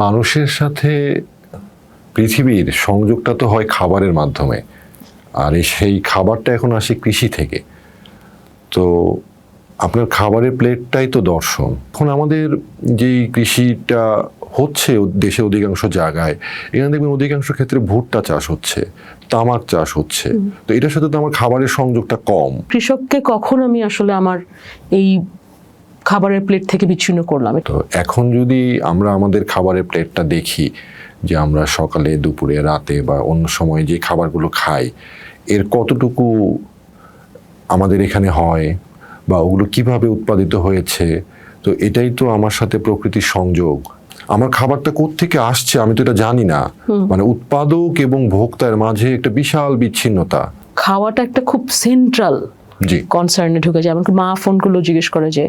মানুষের সাথে পৃথিবীর সংযোগটা তো হয় খাবারের মাধ্যমে, আর সেই খাবারটা এখন আসে কৃষি থেকে। তো আপনার খাবারের প্লেটটাই তো দর্শন। এখন আমাদের যেই কৃষিটা হচ্ছে দেশে অধিকাংশ জায়গায়, এখানে দেখবেন অধিকাংশ ক্ষেত্রে ভুট্টা চাষ হচ্ছে, তামাক চাষ হচ্ছে। তো এটার সাথে তো আমার খাবারের সংযোগটা কম। কৃষককে কখন আমি আসলে আমার এই খাবারের প্লেট থেকে বিচ্ছিন্ন করলাম? তো এখন যদি আমরা আমাদের খাবারের প্লেটটা দেখি, যে আমরা সকালে, দুপুরে, রাতে বা অন্য সময় যে খাবারগুলো খাই, এর কতটুকু আমাদের এখানে হয় বা ওগুলো কিভাবে উৎপাদিত হয়েছে, তো এটাই তো আমার সাথে প্রকৃতির সংযোগ। আমার খাবারটা কোত্থেকে আসছে আমি তো এটা জানি না। মানে উৎপাদক এবং ভোক্তার মাঝে একটা বিশাল বিচ্ছিন্নতা। খাওয়াটা একটা খুব সেন্ট্রাল কনসার্নে ঢুকে যায়। এমনকি মা ফোন করলেও জিজ্ঞেস করে যে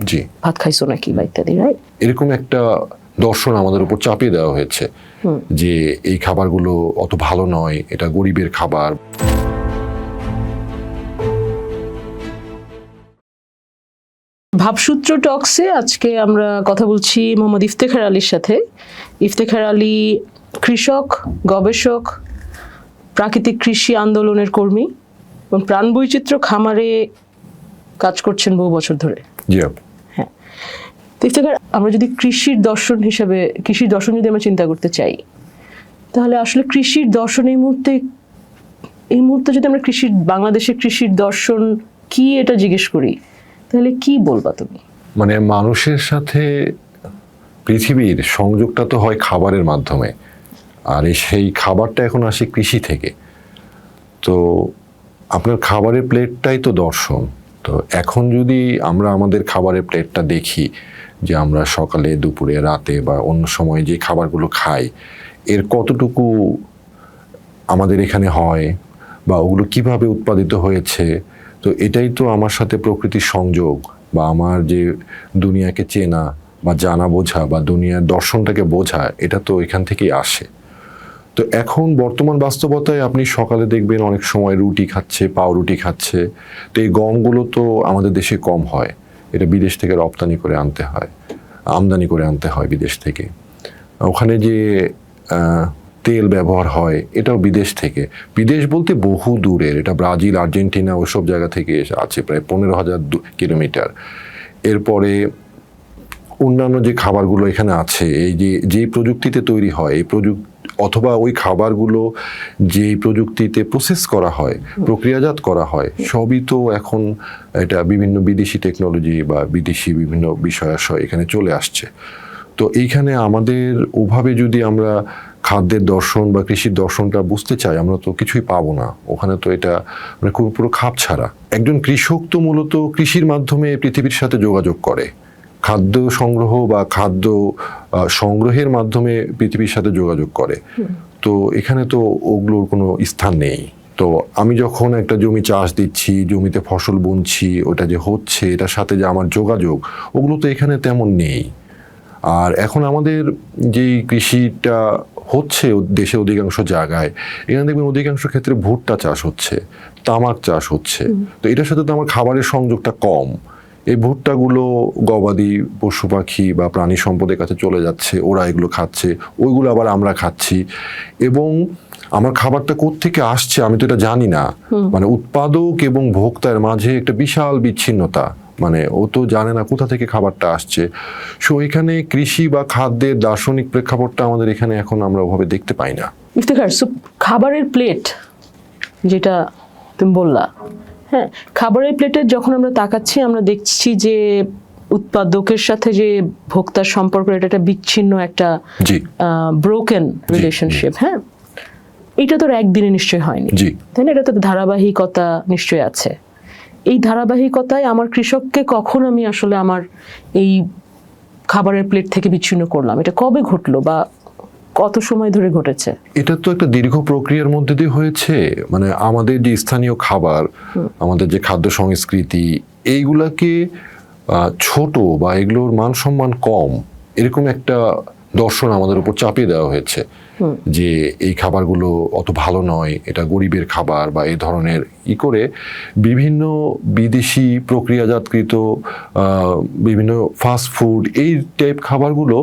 ভাত খাইছো নাকি বা ইত্যাদি, রাইট? এরকম একটা দর্শন আমাদের উপর চাপিয়ে দেওয়া হয়েছে যে এই খাবারগুলো অত ভালো নয়, এটা গরিবের খাবার। ভাবসূত্র টক্সে আজকে আমরা কথা বলছি মোহাম্মদ ইফতেখার আলীর সাথে। ইফতেখার আলী কৃষক, গবেষক, প্রাকৃতিক কৃষি আন্দোলনের কর্মী এবং প্রাণ বৈচিত্র্য খামারে কাজ করছেন বহু বছর ধরে। হ্যাঁ, ইফতেখার, আমরা যদি কৃষির দর্শন হিসেবে, কৃষির দর্শন যদি আমরা চিন্তা করতে চাই, তাহলে আসলে কৃষির দর্শন এই মুহূর্তে যদি আমরা বাংলাদেশের কৃষির দর্শন কি এটা জিজ্ঞেস করি, তাহলে কি বলবা তুমি? মানে মানুষের সাথে পৃথিবীর সংযোগটা তো হয় খাবারের মাধ্যমে, আর সেই খাবারটা এখন আসে কৃষি থেকে। তো আপনার খাবারের প্লেটটাই তো দর্শন। তো এখন যদি আমরা আমাদের খাবারের প্লেটটা দেখি, যে আমরা সকালে, দুপুরে, রাতে বা অন্য সময় যে খাবারগুলো খাই, এর কতটুকু আমাদের এখানে হয় বা ওগুলো কিভাবে উৎপাদিত হয়েছে, তো এটাই তো আমার সাথে প্রকৃতির সংযোগ বা আমার যে দুনিয়াকে চেনা বা জানা বোঝা বা দুনিয়ার দর্শনটাকে বোঝা, এটা তো এখান থেকেই আসে। তো এখন বর্তমান বাস্তবতায় আপনি সকালে দেখবেন অনেক সময় রুটি খাচ্ছে, পাউরুটি খাচ্ছে। তো এই গমগুলো তো আমাদের দেশে কম হয়, এটা বিদেশ থেকে আমদানি করে আনতে হয় বিদেশ থেকে। ওখানে যে তেল ব্যবহার হয় এটাও বিদেশ থেকে, বিদেশ বলতে বহু দূরের, এটা ব্রাজিল, আর্জেন্টিনা ওসব জায়গা থেকে আছে, প্রায় 15,000 কিলোমিটার। এরপরে অন্যান্য যে খাবারগুলো এখানে আছে, এই যে প্রযুক্তিতে তৈরি হয়, এই অথবা ওই খাবারগুলো যে প্রযুক্তিতে প্রসেস করা হয়, প্রক্রিয়াজাত করা হয়, সবই তো এখন এটা বিভিন্ন বিদেশি টেকনোলজি বা বিদেশি বিভিন্ন বিষয়াশয় এখানে চলে আসছে। তো এইখানে আমাদের ওভাবে যদি আমরা খাদ্যের দর্শন বা কৃষির দর্শনটা বুঝতে চাই, আমরা তো কিছুই পাবো না ওখানে। তো এটা মানে পুরো খাপ ছাড়া। একজন কৃষক তো মূলত কৃষির মাধ্যমে পৃথিবীর সাথে যোগাযোগ করে, খাদ্য সংগ্রহ বা খাদ্য সংগ্রহের মাধ্যমে পৃথিবীর সাথে যোগাযোগ করে। তো এখানে তো ওগুলোর কোনো স্থান নেই। তো আমি যখন একটা জমি চাষ দিচ্ছি, জমিতে ফসল বুনছি, ওটা যে হচ্ছে এটার সাথে যে আমার যোগাযোগ, ওগুলো তো এখানে তেমন নেই। আর এখন আমাদের যেই কৃষিটা হচ্ছে দেশে অধিকাংশ জায়গায়, এখানে দেখবেন অধিকাংশ ক্ষেত্রে ভুট্টা চাষ হচ্ছে, তামাক চাষ হচ্ছে। তো এটার সাথে তো আমার খাবারের সংযোগটা কম। এই ভুট্টাগুলো গবাদি পশু পাখি বা প্রাণী সম্পদের কাছে চলে যাচ্ছে, ওরা এগুলো খাচ্ছে, ওইগুলো আবার আমরা খাচ্ছি। এবং আমার খাবারটা কোত্থেকে আসছে আমি তো এটা জানি না। মানে উৎপাদক এবং ভোক্তার মাঝে একটা বিশাল বিচ্ছিন্নতা, মানে ও তো জানে না কোথা থেকে খাবারটা আসছে। সো এখানে কৃষি বা খাদ্যের দার্শনিক প্রেক্ষাপটটা আমাদের এখানে এখন আমরা ওভাবে দেখতে পাই না। ইফতেখার, খাবারের প্লেট যেটা তুমি বললা, হ্যাঁ, খাবারের প্লেটে যখন আমরা তাকাচ্ছি, আমরা দেখছি যে উৎপাদকের সাথে যে ভোক্তার সম্পর্ক, এটা একটা বিচ্ছিন্ন, একটা ব্রোকেন রিলেশনশিপ। হ্যাঁ, এটা তো একদিনে নিশ্চয়ই হয়নি, তাই না? এটা তো ধারাবাহিকতা নিশ্চয়ই আছে। এই ধারাবাহিকতায় আমার কৃষককে কখন আমি আসলে আমার এই খাবারের প্লেট থেকে বিচ্ছিন্ন করলাম, এটা কবে ঘটলো বা কত সময় ধরে ঘটেছে? এটা তো একটা দীর্ঘ প্রক্রিয়ার মধ্যে দিয়ে হয়েছে। মানে আমাদের যে স্থানীয় খাবার, আমাদের যে খাদ্য সংস্কৃতি, এইগুলাকে ছোট বা এগুলোর মান সম্মান কম, এরকম একটা দর্শন আমাদের উপর চাপিয়ে দেওয়া হয়েছে যে এই খাবারগুলো অত ভালো নয়, এটা গরিবের খাবার বা এই ধরনের করে বিভিন্ন বিদেশি প্রক্রিয়াজাতকৃত বিভিন্ন ফাস্ট ফুড, এই টাইপ খাবারগুলো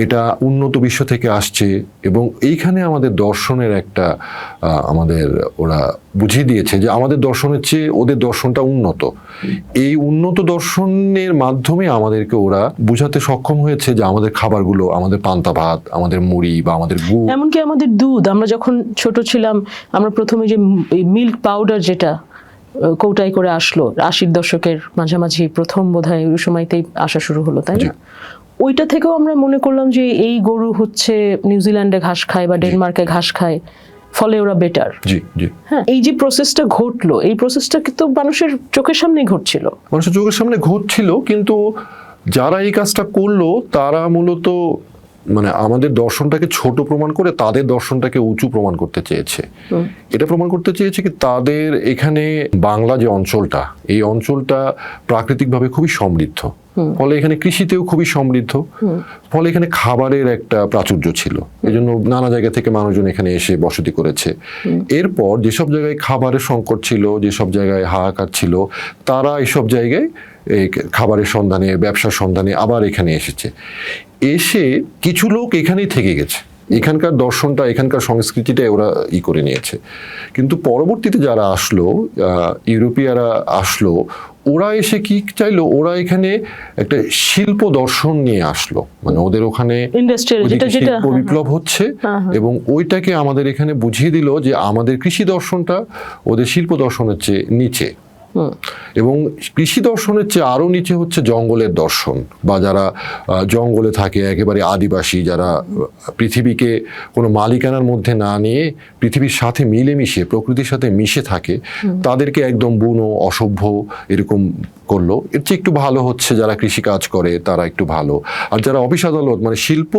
এটা উন্নত বিশ্ব থেকে আসছে এবং এইখানে আমাদের দর্শনের একটা আমাদের ওরা বুঝিয়ে দিয়েছে যে আমাদের দর্শনের চেয়ে ওদের দর্শনটা উন্নত। এই উন্নত দর্শনের মাধ্যমে আমাদেরকে ওরা বুঝাতে সক্ষম হয়েছে যে আমাদের খাবারগুলো, আমাদের পান্তা ভাত, আমাদের মুড়ি বা আমাদের গুড়, এমনকি আমাদের দুধ, আমরা যখন ছোট ছিলাম আমরা প্রথমে যে মিল্ক পাউডার যেটা কৌটায় করে আসলো 80-র দশকের মাঝামাঝি, প্রথম বোধহয় ওই সময়তেই আসা শুরু হলো, তাই না? ওইটা থেকেও আমরা মনে করলাম যে এই গরু হচ্ছে নিউজিল্যান্ডে ঘাস খায় বা ডেনমার্কে ঘাস খায়, ফলে ওরা বেটার। জি জি, হ্যাঁ, এই যে প্রসেসটা ঘটলো, এই প্রসেসটা কিন্তু মানুষের চোখের সামনেই ঘটছিল। মানুষের চোখের সামনে ঘটছিল, কিন্তু যারা এই কাজটা করলো তারা মূলত মানে আমাদের দর্শনটাকে ছোট প্রমাণ করে তাদের দর্শনটাকে উঁচু প্রমাণ করতে চেয়েছে। এটা প্রমাণ করতে চেয়েছে কি তাদের এখানে বাংলা যে অঞ্চলটা, এই অঞ্চলটা প্রাকৃতিকভাবে খুবই সমৃদ্ধ, ফলে এখানে কৃষিতেও খুবই সমৃদ্ধ, ফলে এখানে খাবারের একটা প্রাচুর্য ছিল, এই জন্য নানা জায়গা থেকে মানুষজন এখানে এসে বসতি করেছে। এরপর যেসব জায়গায় খাবারের সংকট ছিল, যেসব জায়গায় হাহাকার ছিল, তারা এইসব জায়গায় এই খাবারের সন্ধানে, ব্যবসার সন্ধানে আবার এখানে এসেছে। এসে কিছু লোক এখানেই থেকে গেছে, এখানকার দর্শনটা, এখানকার সংস্কৃতিটা ওরা করে নিয়েছে। কিন্তু পরবর্তীতে যারা আসলো, ইউরোপীয়রা আসলো, ওরা এসে কি চাইলো, ওরা এখানে একটা শিল্প দর্শন নিয়ে আসলো, মানে ওদের ওখানে শিল্প বিপ্লব হচ্ছে এবং ওইটাকে আমাদের এখানে বুঝিয়ে দিল যে আমাদের কৃষি দর্শনটা ওদের শিল্প দর্শনের চেয়ে নিচে, এবং কৃষি দর্শনের চেয়ে আরো নিচে হচ্ছে জঙ্গলের দর্শন, বা যারা জঙ্গলে থাকে, একেবারে আদিবাসী, যারা পৃথিবীকে কোনো মালিকানার মধ্যে না নিয়ে পৃথিবীর সাথে মিলেমিশে, প্রকৃতির সাথে মিশে থাকে, তাদেরকে একদম বুনো, অসভ্য এরকম করলো। এর চেয়ে একটু ভালো হচ্ছে যারা কৃষি কাজ করে তারা একটু ভালো, আর যারা অফিস আদালত মানে শিল্প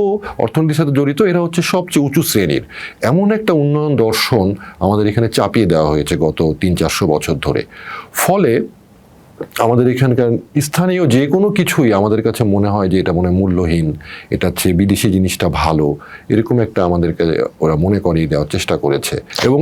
অর্থনীতির সাথে জড়িত এরা হচ্ছে সবচেয়ে উঁচু শ্রেণীর। এমন একটা উন্নয়ন দর্শন আমাদের এখানে চাপিয়ে দেওয়া হয়েছে গত 300-400 বছর ধরে। ফলে আমাদের এখানকার স্থানীয় যে কোনো কিছুই আমাদের কাছে মনে হয় যে এটা মনে মূল্যহীন, এটা হচ্ছে বিদেশি জিনিসটা ভালো, এরকম একটা আমাদেরকে ওরা মনে করিয়ে দেওয়ার চেষ্টা করেছে। এবং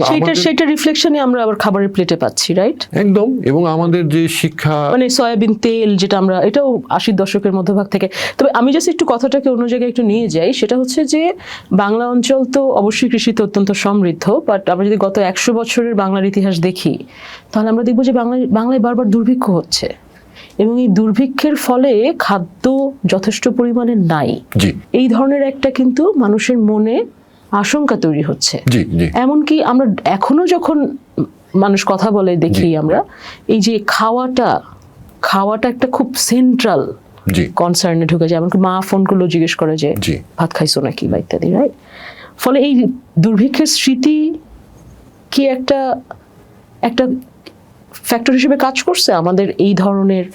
সেটা রিফ্লেকশনে আমরা আবার খাবারের প্লেটে পাচ্ছি, রাইট? একদম। এবং আমাদের যে শিক্ষা, মানে সয়াবিন তেল যেটা আমরা, এটাও 80-র দশকের মধ্যভাগ থেকে। তবে আমি জাস্ট একটু কথাটাকে অন্য জায়গায় একটু নিয়ে যাই, সেটা হচ্ছে যে বাংলা অঞ্চল তো অবশ্যই কৃষিতে অত্যন্ত সমৃদ্ধ, বাট আমরা যদি গত 100 বছরের বাংলার ইতিহাস দেখি তাহলে আমরা দেখবো যে বাংলায় বারবার দুর্ভিক্ষ হচ্ছে, এবং এই দুর্ভিক্ষের ফলে খাদ্য যথেষ্ট পরিমাণে নাই। এই ধরনের একটা কিন্তু মানুষের মনে আশঙ্কা তৈরি হচ্ছে। এমনকি আমরা এখনো যখন মানুষ কথা বলে দেখি আমরা, এই যে খাওয়াটা একটা খুব সেন্ট্রাল কনসার্নে ঢুকে যায়। এমনকি মা ফোন করলেও জিজ্ঞেস করে যে ভাত খাইছো নাকি বা ইত্যাদি, রাইট? ফলে এই দুর্ভিক্ষের স্মৃতি কি একটা ফ্যাক্টর হিসেবে কাজ করছে আমাদের এই ধরনের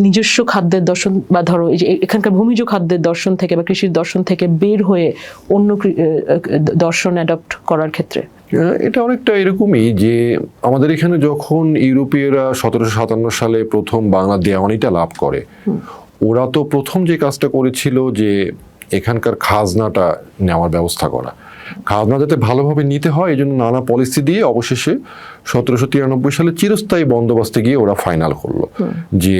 নিজস্ব খাদ্যের দর্শন, বা ধরো এই যে এখানকার ভূমিজ খাদ্যের দর্শন থেকে বা কৃষির দর্শন থেকে বের হয়ে অন্য দর্শন অ্যাডপ্ট করার ক্ষেত্রে? এটা অনেকটা এরকমই যে আমাদের এখানে যখন ইউরোপীয়রা 1757 সালে প্রথম বাংলা দেওয়ানিটা লাভ করে, ওরা তো প্রথম যে কাজটা করেছিল যে এখানকার খাজনাটা নেওয়ার ব্যবস্থা করা। খাজনা যাতে ভালোভাবে নিতে হয় এই জন্য নানা পলিসি দিয়ে অবশেষে 1793 সালে চিরস্থায়ী বন্দোবস্তে গিয়ে ওরা ফাইনাল করলো যে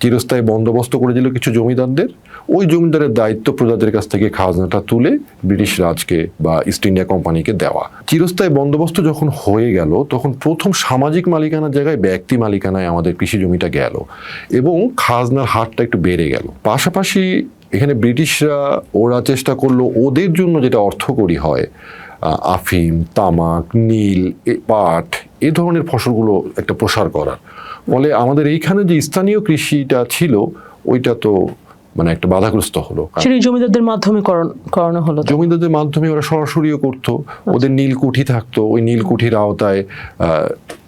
চিরস্থায়ী বন্দোবস্ত করে দিল কিছু জমিদারদের, ওই জমিদারের দায়িত্ব প্রজাদের কাছ থেকে খাজনাটা তুলে ব্রিটিশ রাজকে বা ইস্ট ইন্ডিয়া কোম্পানিকে দেওয়া। চিরস্থায়ী বন্দোবস্ত যখন হয়ে গেল তখন প্রথম সামাজিক মালিকানার জায়গায় ব্যক্তি মালিকানায় আমাদের কৃষি জমিটা গেল এবং খাজনার হারটা একটু বেড়ে গেল। পাশাপাশি এখানে ব্রিটিশরা ওরা চেষ্টা করলো ওদের জন্য যেটা অর্থকরী হয়, আফিম, তামাক, নীল, পাট, এই ধরনের ফসলগুলো একটা প্রসার করার ফলে আমাদের এইখানে যে স্থানীয় কৃষিটা ছিল ওইটা তো মানে একটা বাধাগ্রস্ত হলো। জমিদারদের মাধ্যমে করানো হলো, জমিদারদের মাধ্যমে ওরা সরাসরিও করতো। ওদের নীলকুঠি থাকতো, ওই নীলকুঠির আওতায়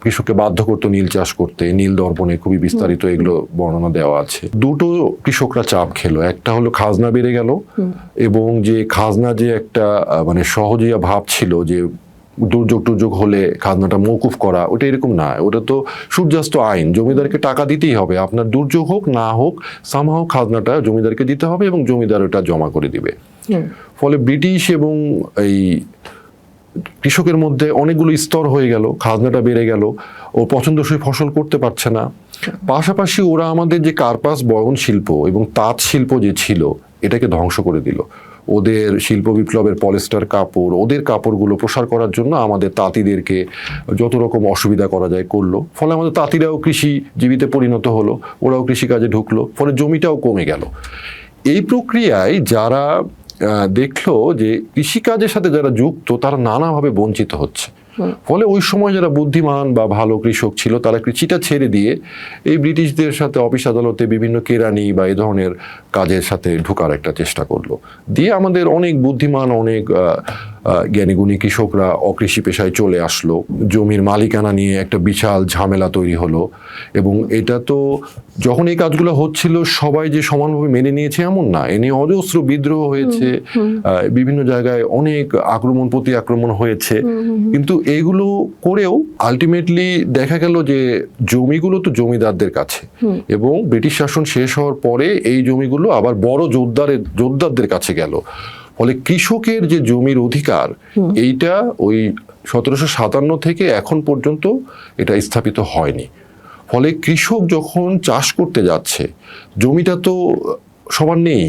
কৃষককে বাধ্য করতো নীল চাষ করতে। নীল দর্পণে খুবই বিস্তারিত এগুলো বর্ণনা দেওয়া আছে। দুটো কৃষকরা চাপ খেলো, একটা হলো খাজনা বেড়ে গেল এবং যে খাজনা যে একটা মানে সহজিয়া ভাব ছিল যে দুর্যোগ হলে খাজনাটা মওকুফ করা, ওটা এরকম না। ওটা তো সূর্যাস্ত আইন, জমিদারকে টাকা দিতেই হবে, আপনার দুর্যোগ হোক না হোক সামহাও খাজনাটা জমিদারকে দিতে হবে এবং জমিদার ওটা জমা করে দিবে। ফলে ব্রিটিশ এবং এই কৃষকের মধ্যে অনেকগুলো স্তর হয়ে গেল, খাজনাটা বেড়ে গেল, ও পছন্দসই ফসল করতে পারছে না। পাশাপাশি ওরা আমাদের যে কার্পাস বয়ন শিল্প এবং তাঁত শিল্প যে ছিল এটাকে ধ্বংস করে দিল। ওদের শিল্প বিপ্লবের পলিস্টার কাপড়, ওদের কাপড়গুলো প্রসার করার জন্য আমাদের তাঁতিদেরকে যত রকম অসুবিধা করা যায় করলো। ফলে আমাদের তাঁতিরাও কৃষিজীবীতে পরিণত হলো, ওরাও কৃষিকাজে ঢুকলো, ফলে জমিটাও কমে গেল। এই প্রক্রিয়ায় যারা দেখলো যে কৃষিকাজের সাথে যারা যুক্ত তারা নানাভাবে বঞ্চিত হচ্ছে। ফলে ওই সময় যারা বুদ্ধিমান বা ভালো কৃষক ছিল তারা কৃষিটা ছেড়ে দিয়ে এই ব্রিটিশদের সাথে অফিস আদালতে বিভিন্ন কেরানি বা এই ধরনের কাজের সাথে ঢোকার একটা চেষ্টা করলো। দিয়ে আমাদের অনেক বুদ্ধিমান, অনেক জ্ঞানীগুণী কৃষকরা অকৃষি পেশায় চলে আসলো। জমির মালিকানা নিয়ে একটা বিশাল ঝামেলা তৈরি হলো। এবং এটা তো যখন এই কাজগুলো হচ্ছিল সবাই যে সমানভাবে মেনে নিয়েছে এমন না, এ নিয়ে অজস্র বিদ্রোহ হয়েছে, বিভিন্ন জায়গায় অনেক আক্রমণ প্রতি আক্রমণ হয়েছে। কিন্তু এইগুলো করেও আলটিমেটলি দেখা গেল যে জমিগুলো তো জমিদারদের কাছে, এবং ব্রিটিশ শাসন শেষ হওয়ার পরে এই জমিগুলো আবার বড় জোরদারদের কাছে গেল। ফলে কৃষকের যে জমির অধিকার এইটা ওই 1757 থেকে এখন পর্যন্ত এটা স্থাপিত হয়নি। ফলে কৃষক যখন চাষ করতে যাচ্ছে, জমিটা তো সবার নেই,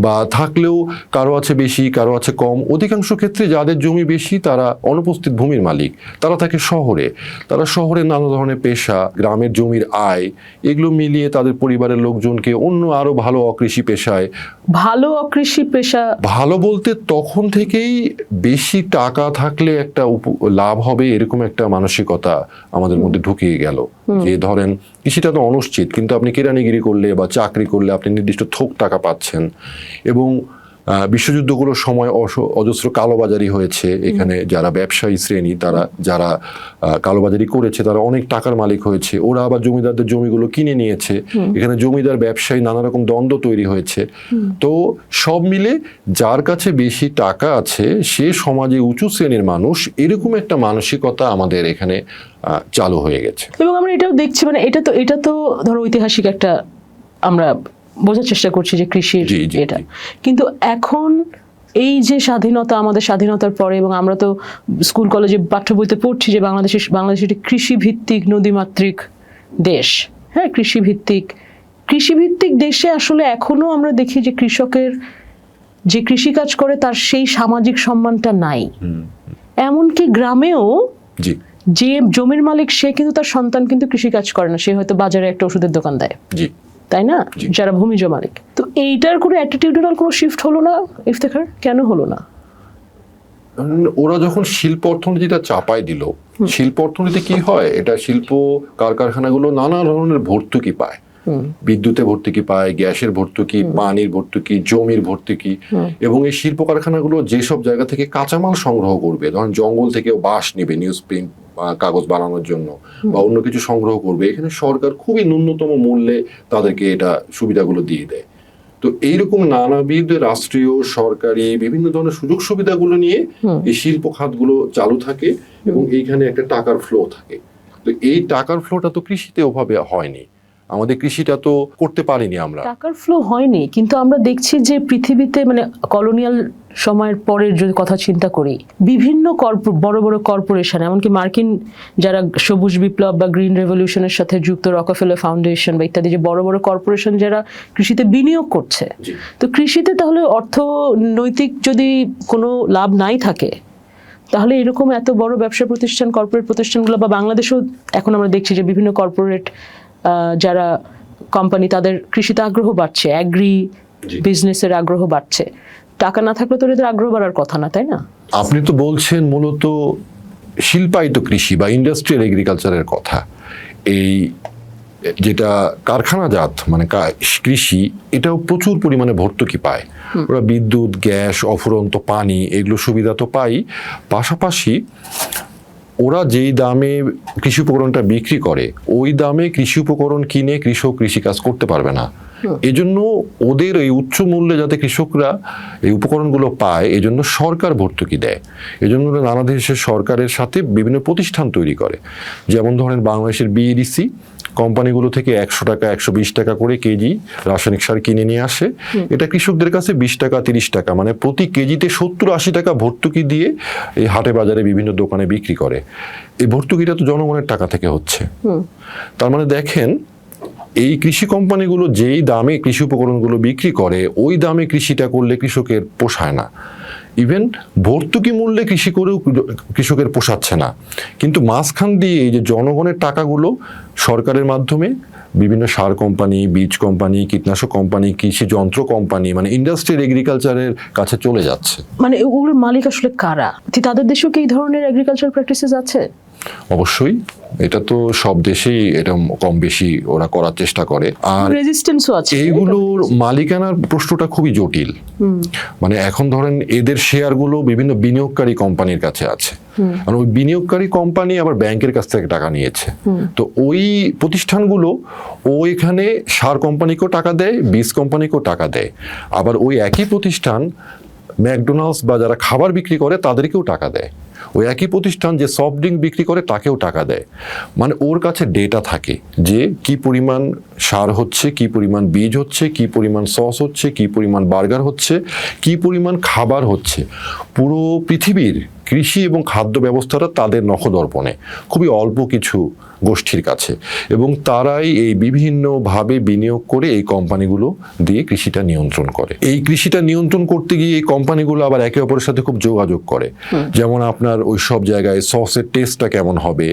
বা থাকলেও কারো আছে বেশি, কারো আছে কম। অধিকাংশ ক্ষেত্রে যাদের জমি বেশি তারা অনুপস্থিত ভূমির মালিক, তারা থাকে শহরে। তারা শহরে নানা ধরনের পেশা, গ্রামের জমির আয়, এগুলো মিলিয়ে তাদের পরিবারের লোকজনকে অন্য আরো ভালো অকৃষি পেশায়, ভালো বলতে তখন থেকেই বেশি টাকা থাকলে একটা লাভ হবে এরকম একটা মানসিকতা আমাদের মধ্যে ঢুকিয়ে গেল। যে ধরেন কৃষিটা তো অনিশ্চিত, কিন্তু আপনি কেরানিগিরি করলে বা চাকরি করলে আপনি নির্দিষ্ট থোক টাকা পাচ্ছেন। এবং বিশ্বযুদ্ধগুলোর সময় অজস্র কালোবাজারি হয়েছে। এখানে যারা ব্যবসায়ী শ্রেণী, তারা যারা কালোবাজারি করেছে তারা অনেক টাকার মালিক হয়েছে। ওরা আবার জমিদারদের জমিগুলো কিনে নিয়েছে। এখানে জমিদার ব্যবসায়ী নানা রকম দ্বন্দ্ব তৈরি হয়েছে। তো সব মিলে যার কাছে বেশি টাকা আছে সে সমাজে উঁচু শ্রেণীর মানুষ, এরকম একটা মানসিকতা আমাদের এখানে চালু হয়ে গেছে। এবং আমরা এটাও দেখছি, মানে এটা তো ধরো ঐতিহাসিক একটা আমরা বোঝার চেষ্টা করছি যে কৃষির এটা, কিন্তু এখন এই যে স্বাধীনতা, আমাদের স্বাধীনতার পরে, এবং আমরা তো স্কুল কলেজে পাঠ্য বইতে পড়ছি যে বাংলাদেশ একটি কৃষিভিত্তিক নদীমাতৃক দেশ। হ্যাঁ, কৃষিভিত্তিক দেশে আসলে এখনো আমরা দেখি যে কৃষকের যে কৃষিকাজ করে তার সেই সামাজিক সম্মানটা নাই। এমনকি গ্রামেও যে জমির মালিক সে কিন্তু তার সন্তান কিন্তু কৃষিকাজ করে না, সে হয়তো বাজারে একটা ওষুধের দোকান দেয়, তাই না, যারা ভূমিজ মালিক। তো এইটার কোনো অ্যাটিটিউডাল কোনো শিফট হলো না ইফতেখার? কেন হলো না? ওরা যখন শিল্প অর্থনীতিটা চাপায় দিল, শিল্প অর্থনীতি কি হয়, এটা শিল্প কারখানাগুলো নানা ধরনের ভর্তুকি পায়। বিদ্যুতে ভর্তুকি পায়, গ্যাসের ভর্তুকি, পানির ভর্তুকি, জমির ভর্তুকি। এবং এই শিল্প কারখানাগুলো যেসব জায়গা থেকে কাঁচামাল সংগ্রহ করবে, ধরেন জঙ্গল থেকে বাঁশ নেবে নিউজ প্রিন্ট কাগজ বানানোর জন্য বা অন্য কিছু সংগ্রহ করবে, এখানে সরকার খুবই ন্যূনতম মূল্যে তাদেরকে এটা সুবিধাগুলো দিয়ে দেয়। তো এইরকম নানাবিধ রাষ্ট্রীয় সরকারি বিভিন্ন ধরনের সুযোগ সুবিধাগুলো নিয়ে এই শিল্প খাতগুলো চালু থাকে এবং এইখানে একটা টাকার ফ্লো থাকে। তো এই টাকার ফ্লোটা তো কৃষিতে ওভাবে হয়নি, আমাদের কৃষিটা তো করতে পারিনি আমরা। টাকার ফ্লো হয়নি, কিন্তু আমরা দেখছি যে পৃথিবীতে, মানে কলোনিয়াল সময়ের পরের যদি কথা চিন্তা করি, বিভিন্ন বড় বড় কর্পোরেশন, এমনকি মার্কিন যারা সবুজ বিপ্লব বা গ্রিন রেভলিউশনের সাথে যুক্ত, রকফেলার ফাউন্ডেশন বা ইত্যাদি যে বড় বড় কর্পোরেশন যারা কৃষিতে বিনিয়োগ করছে, তো কৃষিতে তাহলে অর্থনৈতিক যদি কোনো লাভ নাই থাকে, তাহলে এরকম এত বড় ব্যবসা প্রতিষ্ঠান, কর্পোরেট প্রতিষ্ঠানগুলো, বা বাংলাদেশেও এখন আমরা দেখছি যে বিভিন্ন কর্পোরেট যারা কোম্পানি, তাদের কৃষিতে আগ্রহ বাড়ছে, অ্যাগ্রি বিজনেসের আগ্রহ বাড়ছে। টাকা না থাকলে তো এদের আগ্রহ বাড়ার কথা না, তাই না? আপনি তো বলছেন মূলত শিল্পায়িত কৃষি বা ইন্ডাস্ট্রিয়াল এগ্রিকালচারের কথা। এই যেটা কারখানাজাত মানে কৃষি, এটাও প্রচুর পরিমাণে ভর্তুকি পায়। ওরা বিদ্যুৎ, গ্যাস, অফুরন্ত পানি, এগুলো সুবিধা তো পাই। পাশাপাশি ওরা যেই দামে কৃষি উপকরণটা বিক্রি করে ওই দামে কৃষি উপকরণ কিনে কৃষক কৃষিকাজ করতে পারবে না। এজন্য ওদের এই উচ্চ মূল্যে যাতে কৃষকরা এই উপকরণগুলো পায়, এজন্য সরকার ভর্তুকি দেয়। এজন্য নানা দেশের সরকারের সাথে বিভিন্ন প্রতিষ্ঠান তৈরি করে। যেমন ধরেন বাংলাদেশের বিএডিসি কোম্পানিগুলো থেকে 100 টাকা 120 টাকা করে কেজি রাসায়নিক সার কিনে নিয়ে আসে। এটা কৃষকদের কাছে 20 টাকা 30 টাকা, মানে প্রতি কেজিতে 70-80 টাকা ভর্তুকি দিয়ে এই হাটে বাজারে বিভিন্ন দোকানে বিক্রি করে। এই ভর্তুকিটা তো জনগণের টাকা থেকে হচ্ছে। তার মানে দেখেন এই কৃষি কোম্পানিগুলো যেই দামে কৃষি উপকরণগুলো বিক্রি করে ওই দামে কৃষিটা করলে কৃষকের পোষায় না। ইভেন ভর্তুকি মূল্যে কৃষি করেও কৃষকের পোষাচ্ছে না। কিন্তু মাঝখান দিয়ে এই যে জনগণের টাকাগুলো সরকারের মাধ্যমে বিভিন্ন সার কোম্পানি, বীজ কোম্পানি, কীটনাশক কোম্পানি, কৃষি যন্ত্র কোম্পানি, মানে ইন্ডাস্ট্রিয়াল এগ্রিকালচারের কাছে চলে যাচ্ছে। মানে ওগুলোর মালিক আসলে কারা? তাদের দেশেও কি এই ধরনের এগ্রিকালচার প্র্যাকটিসেস আছে? অবশ্যই, এটা তো সব দেশেই এটা কম বেশি ওরা করার চেষ্টা করে। আর রেজিস্ট্যান্সও আছে। এইগুলোর মালিকানার প্রশ্নটা খুবই জটিল। মানে এখন ধরেন এদের শেয়ারগুলো বিভিন্ন বিনিয়োগকারী কোম্পানির কাছে আছে, আর ওই বিনিয়োগকারী কোম্পানি আবার ব্যাংকের কাছ থেকে টাকা নিয়েছে। তো ওই প্রতিষ্ঠানগুলো এখানে সার কোম্পানিকেও টাকা দেয়, বীজ কোম্পানিকেও টাকা দেয়। আবার ওই একই প্রতিষ্ঠান ম্যাকডোনাল্ডস বা যারা খাবার বিক্রি করে তাদেরকেও টাকা দেয়। ওই একই প্রতিষ্ঠান যে সফট ড্রিঙ্ক বিক্রি করে তাকেও টাকা দেয়। মানে ওর কাছে ডেটা থাকে যে কি পরিমাণ সার হচ্ছে, কি পরিমাণ বীজ হচ্ছে, কি পরিমাণ সস হচ্ছে, কি পরিমাণ বার্গার হচ্ছে, কি পরিমাণ খাবার হচ্ছে। পুরো পৃথিবীর কৃষি এবং খাদ্য ব্যবস্থাটা তাদের নখদর্পণে, খুবই অল্প কিছু গোষ্ঠীর কাছে, এবং তারাই এই বিভিন্নভাবে বিনিয়োগ করে এই কোম্পানিগুলো দিয়ে কৃষিটা নিয়ন্ত্রণ করে। এই কৃষিটা নিয়ন্ত্রণ করতে গিয়ে এই কোম্পানিগুলো আবার একে অপরের সাথে খুব যোগাযোগ করে। যেমন আপনার ওই সব জায়গায় সসের টেস্টটা কেমন হবে,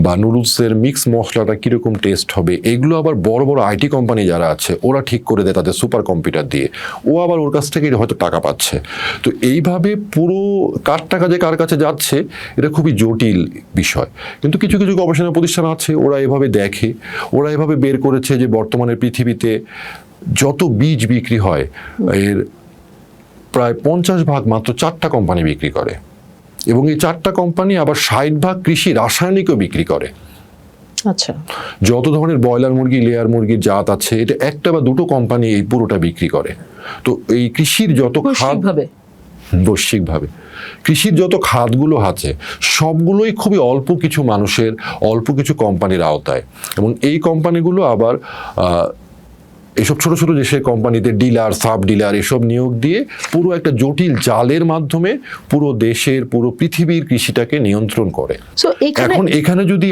বা নুডলসের মিক্স মশলাটা কিরকম টেস্ট হবে, এগুলো আবার বড় বড় আইটি কোম্পানি যারা আছে ওরা ঠিক করে দেয় তাদের সুপার কম্পিউটার দিয়ে। ও আবার ওর কাছ থেকে হয়তো টাকা পাচ্ছে। তো এইভাবে পুরো কার টাকা যে কার কাছে যাচ্ছে এটা খুবই জটিল বিষয়। কিন্তু কিছু কিছু গবেষণা প্রতিষ্ঠান আছে ওরা এভাবে দেখে, ওরা এভাবে বের করেছে যে বর্তমানে পৃথিবীতে যত বীজ বিক্রি হয় এর প্রায় 50% মাত্র 4টা কোম্পানি বিক্রি করে, এবং এই 4টা কোম্পানি আবার 60% কৃষি রাসায়নিকও বিক্রি করে। আচ্ছা, যত ধরনের ব্রয়লার মুরগি, লেয়ার মুরগির জাত আছে এটা একটা বা দুটো কোম্পানি এই পুরোটা বিক্রি করে। তো এই কৃষির যত বৈশ্বিকভাবে কৃষির যত খাতগুলো আছে সবগুলোই খুবই অল্প কিছু মানুষের, অল্প কিছু কোম্পানির আওতায়, এবং এই কোম্পানিগুলো আবার এসব ছোট ছোট দেশের কোম্পানিতে ডিলার, সাব ডিলার এসব নিয়োগ দিয়ে পুরো একটা জটিল জালের মাধ্যমে পুরো দেশের, পুরো পৃথিবীর কৃষিটাকে নিয়ন্ত্রণ করে। এখন এখানে যদি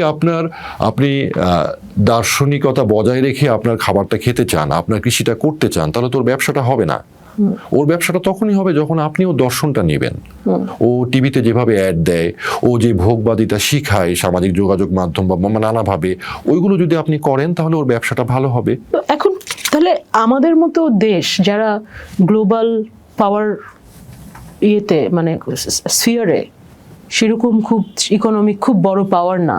আপনি দার্শনিকতা বজায় রেখে আপনার খাবারটা খেতে চান, আপনার কৃষিটা করতে চান, তাহলে তোর ব্যবসাটা হবে না। ওর ব্যবসাটা তখনই হবে যখন আপনি ও দর্শনটা নেবেন। ও টিভিতে যেভাবে অ্যাড দেয়, ও যে ভোগবাদিতা শিখায় সামাজিক যোগাযোগ মাধ্যম বা নানাভাবে, ওইগুলো যদি আপনি করেন তাহলে ওর ব্যবসাটা ভালো হবে। এখন তাহলে আমাদের মতো দেশ যারা গ্লোবাল পাওয়ার ইয়েতে, মানে স্ফিয়ারে সেরকম খুব ইকোনমিক খুব বড় পাওয়ার না,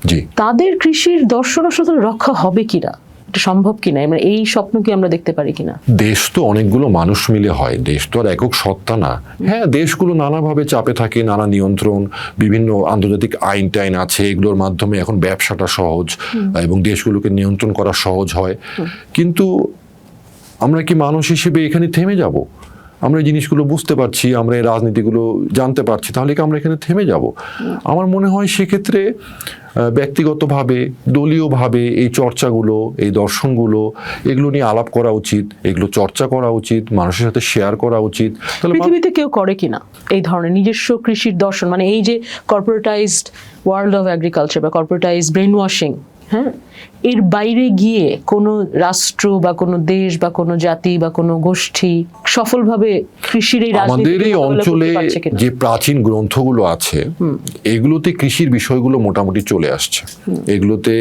জি, তাদের কৃষির দর্শন আসলে রক্ষা হবে কিনা, এটা সম্ভব কিনা, মানে এই স্বপ্ন কি আমরা দেখতে পারি কিনা? দেশ তো অনেকগুলো মানুষ মিলে হয়, দেশ তো আর একক সত্তা না। হ্যাঁ, দেশগুলো নানাভাবে চাপে থাকে, নানা নিয়ন্ত্রণ, বিভিন্ন আন্তর্জাতিক আইন টাইন আছে, এগুলোর মাধ্যমে এখন ব্যবসাটা সহজ এবং দেশগুলোকে নিয়ন্ত্রণ করা সহজ হয়। কিন্তু আমরা কি মানুষ হিসেবে এখানে থেমে যাব? আমরা এই জিনিসগুলো বুঝতে পারছি, আমরা এই রাজনীতিগুলো জানতে পারছি, তাহলে কি আমরা এখানে থেমে যাব? আমার মনে হয় সেক্ষেত্রে ব্যক্তিগতভাবে, দলীয়ভাবে এই চর্চাগুলো, এই দর্শনগুলো, এগুলো নিয়ে আলাপ করা উচিত, এগুলো চর্চা করা উচিত, মানুষের সাথে শেয়ার করা উচিত। পৃথিবীতে কেউ করে কিনা এই ধরনের নিজস্ব কৃষির দর্শন? মানে এই যে কর্পোরেটাইজড ওয়ার্ল্ড অফ এগ্রিকালচার বা কর্পোরেটাইজড ব্রেন ওয়াশিং, হ্যাঁ, এর বাইরে গিয়ে কোনো রাষ্ট্র বা কোনো দেশ বা কোনো জাতি বা কোনো গোষ্ঠী সফলভাবে কৃষির এই আমাদের এই অঞ্চলে যে প্রাচীন গ্রন্থগুলো আছে এগুলোতে কৃষির বিষয়গুলো মোটামুটি চলে আসছে। এগুলোতে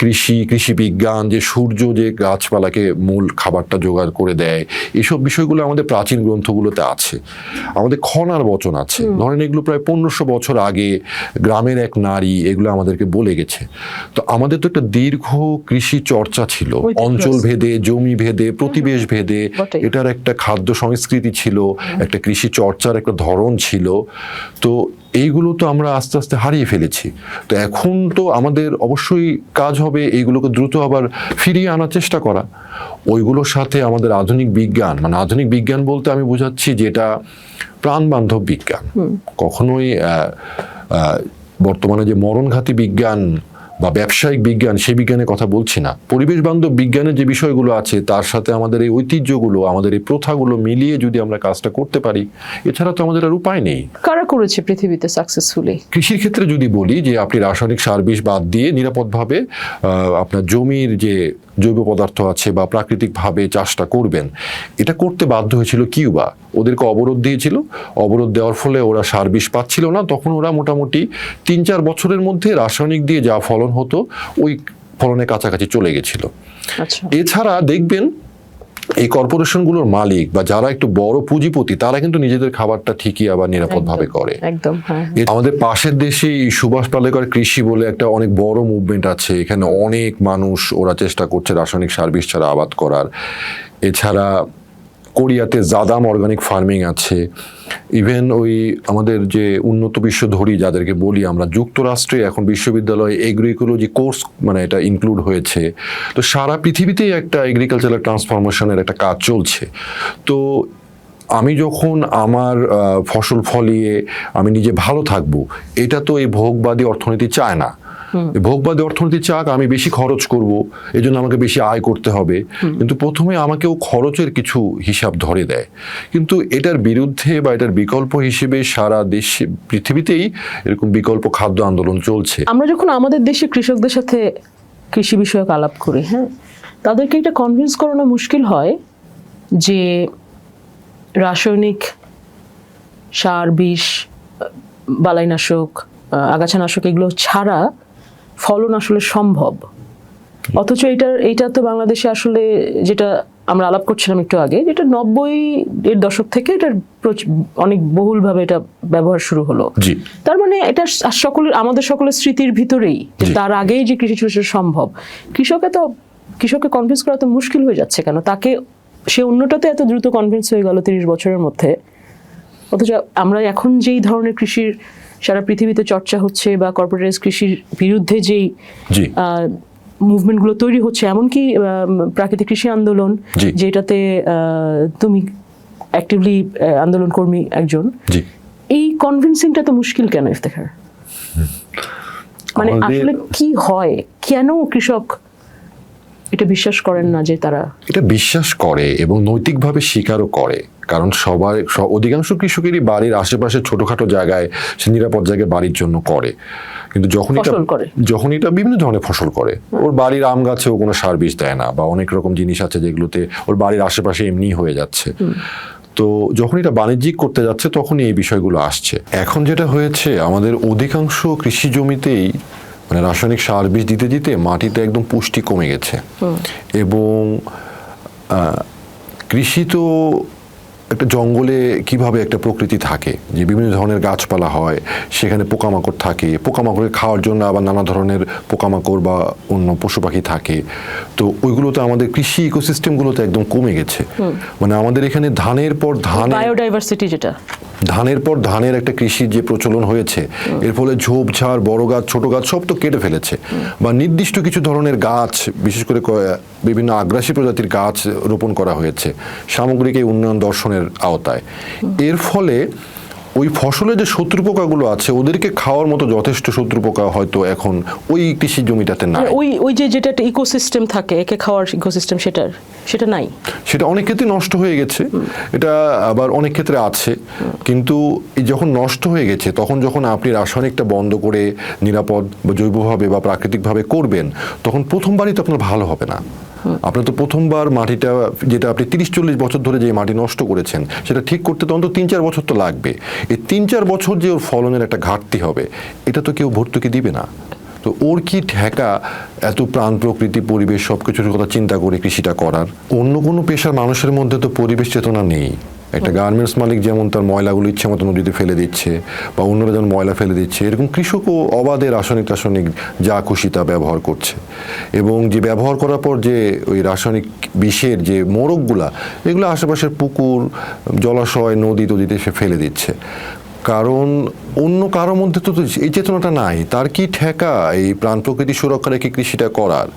কৃষি বিজ্ঞান, যে সূর্য যে গাছপালাকে মূল খাবারটা জোগাড় করে দেয়, এসব বিষয়গুলো আমাদের প্রাচীন গ্রন্থগুলোতে আছে। আমাদের খনার বচন আছে, ধরেন এগুলো প্রায় 1500 বছর আগে গ্রামের এক নারী এগুলো আমাদেরকে বলে গেছে। তো আমাদের তো একটা দীর্ঘ কৃষি চর্চা ছিল, অঞ্চল ভেদে, জমি ভেদে, প্রতিবেশ ভেদে, এটার একটা খাদ্য সংস্কৃতি ছিল, একটা কৃষি চর্চার একটা ধরন ছিল। তো এইগুলো তো আমরা আস্তে আস্তে হারিয়ে ফেলেছি। তো এখন তো আমাদের অবশ্যই কাজ হবে এইগুলোকে দ্রুত আবার ফিরিয়ে আনার চেষ্টা করা। ওইগুলোর সাথে আমাদের আধুনিক বিজ্ঞান, মানে আধুনিক বিজ্ঞান বলতে আমি বোঝাচ্ছি যেটা প্রাণবান্ধব বিজ্ঞান, কখনোই বর্তমানে যে মরণঘাতী বিজ্ঞান বা ব্যবসায়িক বিজ্ঞান, সেই বিজ্ঞানের কথা বলছি না। পরিবেশ বান্ধব বিজ্ঞানের যে বিষয়গুলো আছে তার সাথে আমাদের এই ঐতিহ্যগুলো, আমাদের এই প্রথাগুলো মিলিয়ে যদি আমরা কাজটা করতে পারি, এছাড়া তো আমাদের আর উপায় নেই। কারা করেছে পৃথিবীতে সাকসেসফুলি? কৃষির ক্ষেত্রে যদি বলি যে আপনি রাসায়নিক সার বিষ বাদ দিয়ে নিরাপদভাবে আপনার জমির যে জৈব পদার্থ আছে বা প্রাকৃতিকভাবে চাষটা করবেন, এটা করতে বাধ্য হয়েছিল কিউবা। ওদেরকে অবরোধ দিয়েছিল, অবরোধ দেওয়ার ফলে ওরা সার বিষ পাচ্ছিল না, তখন ওরা মোটামুটি 3-4 বছরের মধ্যে রাসায়নিক দিয়ে যা ফলন হতো ওই ফলনের কাছাকাছি চলে গেছিল। আচ্ছা। এছাড়া দেখবেন এই কর্পোরেশনগুলোর মালিক বা যারা একটু বড় পুঁজিপতি তারা কিন্তু নিজেদের খাবারটা ঠিকই আবার নিরাপদভাবে করে। একদম, হ্যাঁ। আমাদের পাশের দেশে এই সুভাষ পালেকর কৃষি বলে একটা অনেক বড় মুভমেন্ট আছে, এখানে অনেক মানুষ ওরা চেষ্টা করছে রাসায়নিক সার বিষ ছাড়া আবাদ করার। এছাড়া কোরিয়াতে জাদাম অর্গানিক ফার্মিং আছে। ইভেন ওই আমাদের যে উন্নত বিশ্ব ধরি যাদেরকে বলি আমরা, যুক্তরাষ্ট্রে এখন বিশ্ববিদ্যালয়ে এগ্রিকোলজি কোর্স মানে এটা ইনক্লুড হয়েছে। তো সারা পৃথিবীতেই একটা এগ্রিকালচারাল ট্রান্সফরমেশনের একটা কাজ চলছে। তো আমি যখন আমার ফসল ফলিয়ে আমি নিজে ভালো থাকবো, এটা তো এই ভোগবাদী অর্থনীতি চায় না। ভোগবাদী অর্থনীতি চাক আমি বেশি খরচ করব, এই জন্য আমাকে বেশি আয় করতে হবে, কিন্তু প্রথমে আমাকেও খরচের কিছু হিসাব ধরে দেয়। কিন্তু এটার বিরুদ্ধে বা এটার বিকল্প হিসেবে সারা দেশে পৃথিবীতেই এরকম বিকল্প খাদ্য আন্দোলন চলছে। আমরা যখন আমাদের দেশে কৃষকদের সাথে কৃষি বিষয়ক আলাপ করি, হ্যাঁ, তাদেরকে এটা কনভিন্স করানো মুশকিল হয় যে রাসায়নিক সার বিষ, বালাইনাশক, আগাছানাশক এগুলো ছাড়া ফলন আসলে সম্ভব। অথচ এইটা তো বাংলাদেশে আসলে যেটা আমরা আলাপ করছিলাম একটু আগে, যেটা 90-এর দশক থেকে এটার অনেক বহুলভাবে এটা ব্যবহার শুরু হলো। তার মানে এটা আমাদের সকলের স্মৃতির ভিতরেই, তার আগেই যে কৃষি ছিল সম্ভব। কৃষককে কনভিন্স করা তো মুশকিল হয়ে যাচ্ছে কেন? তাকে সে অন্যটাতে এত দ্রুত কনভিন্স হয়ে গেল 30 বছরের মধ্যে। অথচ আমরা এখন যেই ধরনের কৃষির সারা পৃথিবীতে চর্চা হচ্ছে বা কর্পোরেটাইজ কৃষির বিরুদ্ধে যেই মুভমেন্টগুলো তৈরি হচ্ছে, এমনকি প্রাকৃতিক কৃষি আন্দোলন, যেটাতে তুমি অ্যাক্টিভলি আন্দোলন কর্মী একজন, এই কনভিন্সিংটা তো মুশকিল কেন ইফতেখার? মানে আসলে কি হয়, কেন কৃষক এটা বিশ্বাস করেন না যে তারা এটা বিশ্বাস করে এবং নৈতিকভাবে স্বীকারও করে? কারণ অধিকাংশ কৃষকেরই বাড়ির আশেপাশে ছোটখাটো জায়গায় সে নিরাপদ জায়গায় বাড়ির জন্য করে, কিন্তু যখন এটা বিভিন্ন ধরনের ফসল করে, ওর বাড়ির আম গাছেও কোনো সার বিষ দেয় না, বা অনেক রকম জিনিস আছে যেগুলোতে ওর বাড়ির আশেপাশে এমনি হয়ে যাচ্ছে। তো যখন এটা বাণিজ্যিক করতে যাচ্ছে তখনই এই বিষয়গুলো আসছে। এখন যেটা হয়েছে, আমাদের অধিকাংশ কৃষি জমিতেই মানে রাসায়নিক সার বিষ দিতে দিতে মাটিতে একদম পুষ্টি কমে গেছে। এবং কৃষি তো একটা জঙ্গলে কিভাবে একটা প্রকৃতি থাকে, যে বিভিন্ন ধরনের গাছপালা হয়, সেখানে পোকামাকড় থাকে, পোকামাকড়কে খাওয়ার জন্য আবার নানা ধরনের পোকামাকড় বা অন্য পশু পাখি থাকে। তো ওইগুলোতে আমাদের কৃষি ইকোসিস্টেমগুলোতে একদম কমে গেছে। মানে আমাদের এখানে ধানের পর বায়োডাইভার্সিটি, যেটা ধানের পর ধানের একটা কৃষির যে প্রচলন হয়েছে, এর ফলে ঝোপঝাড়, বড় গাছ, ছোট গাছ সব তো কেটে ফেলেছে, বা নির্দিষ্ট কিছু ধরনের গাছ, বিশেষ করে বিভিন্ন আগ্রাসী প্রজাতির গাছ রোপণ করা হয়েছে সামগ্রিক এই উন্নয়ন দর্শনের আওতায়। এর ফলে ওই ফসলে যে শত্রু পোকাগুলো আছে, ওদেরকে খাওয়ার মতো যথেষ্ট শত্রু পোকা হয়তো এখন ওই কৃষি জমিটাতে নাই। ওই যেটা একটা ইকোসিস্টেম থাকে, একে খাওয়ার ইকোসিস্টেম, সেটা নাই, সেটা অনেক ক্ষেত্রে নষ্ট হয়ে গেছে। এটা আবার অনেক ক্ষেত্রে আছে, কিন্তু যখন নষ্ট হয়ে গেছে, তখন যখন আপনি রাসায়নিকটা বন্ধ করে নিরাপদ বা জৈবভাবে বা প্রাকৃতিকভাবে করবেন, তখন প্রথমবারই তো আপনার ভালো হবে না। আপনার তো প্রথমবার মাটিটা, যেটা আপনি 30-40 বছর ধরে যে মাটি নষ্ট করেছেন, সেটা ঠিক করতে তো অন্তত 3-4 বছর তো লাগবে। এই 3-4 বছর যে ওর ফলনের একটা ঘাটতি হবে, এটা তো কেউ ভর্তুকি দিবে না। তো ওর কি ঠেকা এত প্রাণ প্রকৃতি পরিবেশ সবকিছুর কথা চিন্তা করে কৃষিটা করার? অন্য কোনো পেশার মানুষের মধ্যে তো পরিবেশ চেতনা নেই। একটা গার্মেন্টস মালিক যেমন তার ময়লাগুলো ইচ্ছে মতো নদীতে ফেলে দিচ্ছে, বা অন্যরা যেমন ময়লা ফেলে দিচ্ছে, এরকম কৃষকও অবাধে রাসায়নিক যা খুশি তা ব্যবহার করছে। এবং যে ব্যবহার করার পর যে ওই রাসায়নিক বিষের যে মোড়কগুলা, এগুলো আশেপাশের পুকুর, জলাশয়, নদী টদিতে সে ফেলে দিচ্ছে। কারণ অন্য কারোর মধ্যে তো এই চেতনাটা নাই। তার কি ঠেকা এই প্রাণ প্রকৃতি সুরক্ষা রেখে কৃষিটা করার?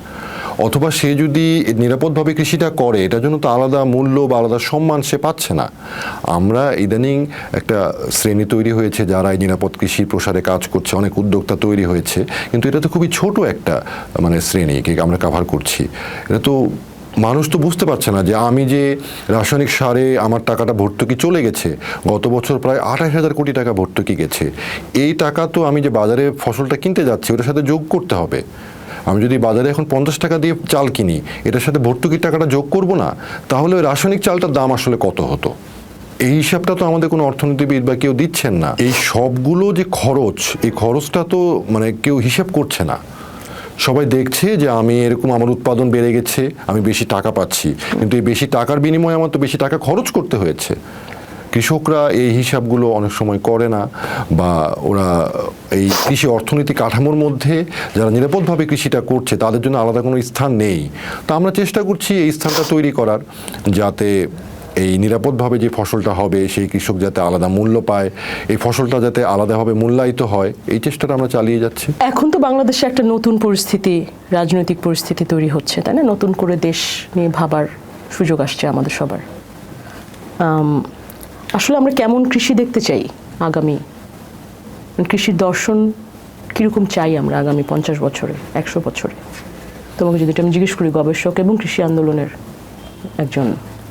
অথবা সে যদি নিরাপদভাবে কৃষিটা করে, এটার জন্য তো আলাদা মূল্য বা আলাদা সম্মান সে পাচ্ছে না। আমরা ইদানিং একটা শ্রেণী তৈরি হয়েছে যারা এই নিরাপদ কৃষির প্রসারে কাজ করছে, অনেক উদ্যোক্তা তৈরি হয়েছে, কিন্তু এটা তো খুবই ছোট একটা মানে শ্রেণীকে আমরা কাভার করছি। এটা তো মানুষ তো বুঝতে পারছে না যে আমি যে রাসায়নিক সারে আমার টাকাটা ভর্তুকি চলে গেছে, গত বছর প্রায় 28,000 কোটি টাকা ভর্তুকি গেছে। এই টাকা তো আমি যে বাজারে ফসলটা কিনতে যাচ্ছি ওটার সাথে যোগ করতে হবে। আমি যদি বাজারে এখন 50 টাকা দিয়ে চাল কিনি, এটার সাথে ভর্তুকির টাকাটা যোগ করব না, তাহলে ওই রাসায়নিক চালটার দাম আসলে কত হতো? এই হিসাবটা তো আমাদের কোনো অর্থনীতিবিদ বা কেউ দিচ্ছেন না। এই সবগুলো যে খরচ, এই খরচটা তো মানে কেউ হিসাব করছে না। সবাই দেখছে যে আমি এরকম আমার উৎপাদন বেড়ে গেছে, আমি বেশি টাকা পাচ্ছি, কিন্তু এই বেশি টাকার বিনিময়ে আমার তো বেশি টাকা খরচ করতে হয়েছে। কৃষকরা এই হিসাবগুলো অনেক সময় করে না, বা ওরা এই কৃষি অর্থনীতি কাঠামোর মধ্যে যারা নিরাপদভাবে কৃষিটা করছে তাদের জন্য আলাদা কোনো স্থান নেই। তো আমরা চেষ্টা করছি এই স্থানটা তৈরি করার, যাতে এই নিরাপদভাবে যে ফসলটা হবে সেই কৃষক যাতে আলাদা মূল্য পায়, এই ফসলটা যাতে আলাদাভাবে মূল্যায়িত হয়, এই চেষ্টাটা আমরা চালিয়ে যাচ্ছি। এখন তো বাংলাদেশে একটা নতুন পরিস্থিতি, রাজনৈতিক পরিস্থিতি তৈরি হচ্ছে, তাই না? নতুন করে দেশ নিয়ে ভাবার সুযোগ আসছে আমাদের সবার। আসলে আমরা কেমন কৃষি দেখতে চাই আগামী, কৃষির দর্শন কীরকম চাই আমরা আগামী 50 বছরে, 100 বছরে? তোমাকে যদি আমি জিজ্ঞেস করি গবেষক এবং কৃষি আন্দোলনের একজন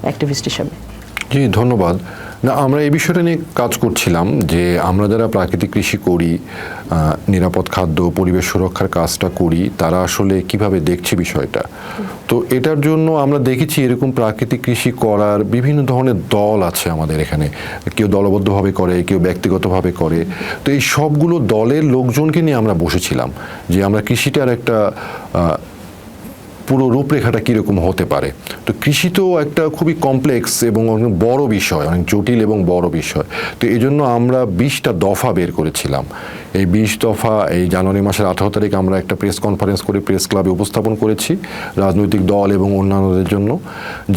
অ্যাক্টিভিস্ট হিসাবে। জি, ধন্যবাদ। না, আমরা এই বিষয়টা নিয়ে কাজ করছিলাম যে আমরা যারা প্রাকৃতিক কৃষি করি, নিরাপদ খাদ্য, পরিবেশ সুরক্ষার কাজটা করি, তারা আসলে কিভাবে দেখছে বিষয়টা। তো এটার জন্য আমরা দেখেছি এরকম প্রাকৃতিক কৃষি করার বিভিন্ন ধরনের দল আছে আমাদের এখানে। কেউ দলবদ্ধভাবে করে, কেউ ব্যক্তিগতভাবে করে। তো এই সবগুলো দলের লোকজনকে নিয়ে আমরা বসেছিলাম যে আমরা কৃষিটার একটা পুরো রূপরেখাটা কীরকম হতে পারে। তো কৃষি তো একটা খুবই কমপ্লেক্স এবং অনেক বড় বিষয়, অনেক জটিল এবং বড় বিষয়। তো এই জন্য আমরা 20টা দফা বের করেছিলাম। এই 20 দফা এই জানুয়ারি মাসের 18 তারিখ আমরা একটা প্রেস কনফারেন্স করে প্রেস ক্লাবে উপস্থাপন করেছি রাজনৈতিক দল এবং অন্যান্যদের জন্য,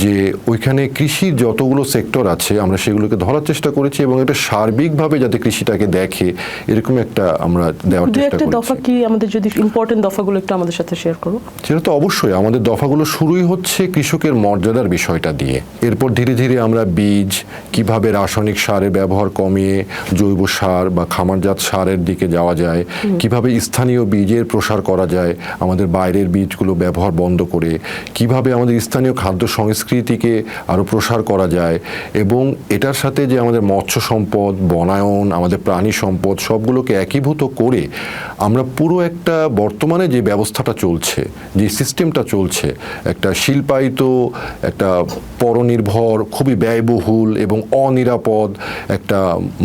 যে ওইখানে কৃষির যতগুলো সেক্টর আছে আমরা সেগুলোকে ধরার চেষ্টা করেছি এবং এটা সার্বিকভাবে যাতে কৃষিটাকে দেখে এরকম একটা আমরা দেওয়ার চেষ্টা করেছি। দফা কি আমাদের, যদি ইম্পর্টেন্ট দফাগুলো একটু আমাদের সাথে শেয়ার করো? সেটা তো অবশ্যই। আমাদের দফাগুলো শুরুই হচ্ছে কৃষকের মর্যাদার বিষয়টা দিয়ে। এরপর ধীরে ধীরে আমরা বীজ, কিভাবে রাসায়নিক সারের ব্যবহার কমিয়ে জৈব সার বা খামারজাত সারের দিকে যাওয়া যায়, কিভাবে স্থানীয় বীজের প্রসার করা যায়, আমাদের বাইরের বীজগুলো ব্যবহার বন্ধ করে কিভাবে আমাদের স্থানীয় খাদ্য সংস্কৃতিকে আরও প্রসার করা যায়, এবং এটার সাথে যে আমাদের মৎস্য সম্পদ, বনায়ন, আমাদের প্রাণী সম্পদ সবগুলোকে একীভূত করে আমরা পুরো একটা বর্তমানে যে ব্যবস্থাটা চলছে, যে সিস্টেমটা চলছে, একটা শিল্পায়িত, একটা পরনির্ভর, খুবই ব্যয়বহুল এবং অনিরাপদ, একটা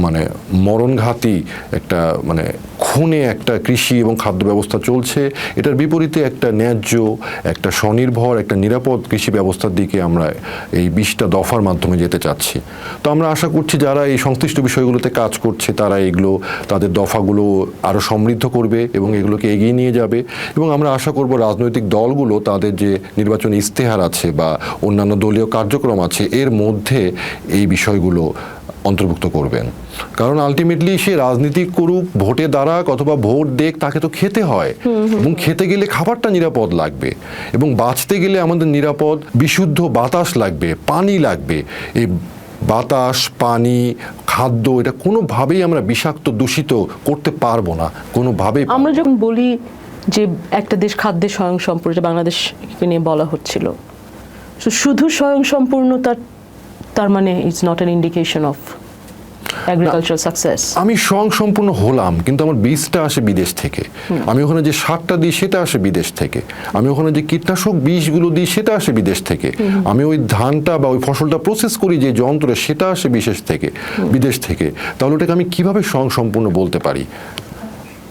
মানে মরণঘাতী, একটা মানে খুনে একটা কৃষি এবং খাদ্য ব্যবস্থা চলছে। এটার বিপরীতে একটা ন্যায্য, একটা স্বনির্ভর, একটা নিরাপদ কৃষি ব্যবস্থার দিকে আমরা এই 20টা দফার মাধ্যমে যেতে চাচ্ছি। তো আমরা আশা করছি যারা এই সংশ্লিষ্ট বিষয়গুলোতে কাজ করছে তারা এগুলো, তাদের দফাগুলো আরও সমৃদ্ধ করবে এবং এগুলোকে এগিয়ে নিয়ে যাবে। এবং আমরা আশা করব রাজনৈতিক দলগুলো তাদের যে নির্বাচনী ইস্তেহার আছে বা অন্যান্য দলীয় কার্যক্রম আছে এর মধ্যে এই বিষয়গুলো অন্তর্ভুক্ত করবেন। কারণ আলটিমেটলি সে রাজনীতি করুক, ভোটে দাঁড়াক অথবা ভোট দেখ, তাকে তো খেতে হয়, এবং খেতে গেলে খাবারটা নিরাপদ লাগবে, এবং বাঁচতে গেলে আমাদের নিরাপদ বিশুদ্ধ বাতাস লাগবে, পানি লাগবে। এই বাতাস, পানি, খাদ্য, এটা কোনোভাবেই আমরা বিষাক্ত, দূষিত করতে পারবো না, কোনোভাবেই। আমরা যখন বলি যে একটা দেশ খাদ্যে স্বয়ংসম্পূর্ণ, বাংলাদেশকে নিয়ে বলা হচ্ছিল, শুধু স্বয়ংসম্পূর্ণতা তার মানে it's not an indication of agricultural success. আমি স্বয়ংসম্পূর্ণ হলাম, কিন্তু আমার বীজটা আসে বিদেশ থেকে, আমি ওখানে যে সারটা দিই সেটা আসে বিদেশ থেকে, আমি ওখানে যে কীটনাশক বিষগুলো দিই সেটা আসে বিদেশ থেকে, আমি ওই ধানটা বা ওই ফসলটা প্রসেস করি যে যন্ত্রে সেটা আসে বিদেশ থেকে। তাহলে ওটাকে আমি কিভাবে স্বয়ংসম্পূর্ণ বলতে পারি?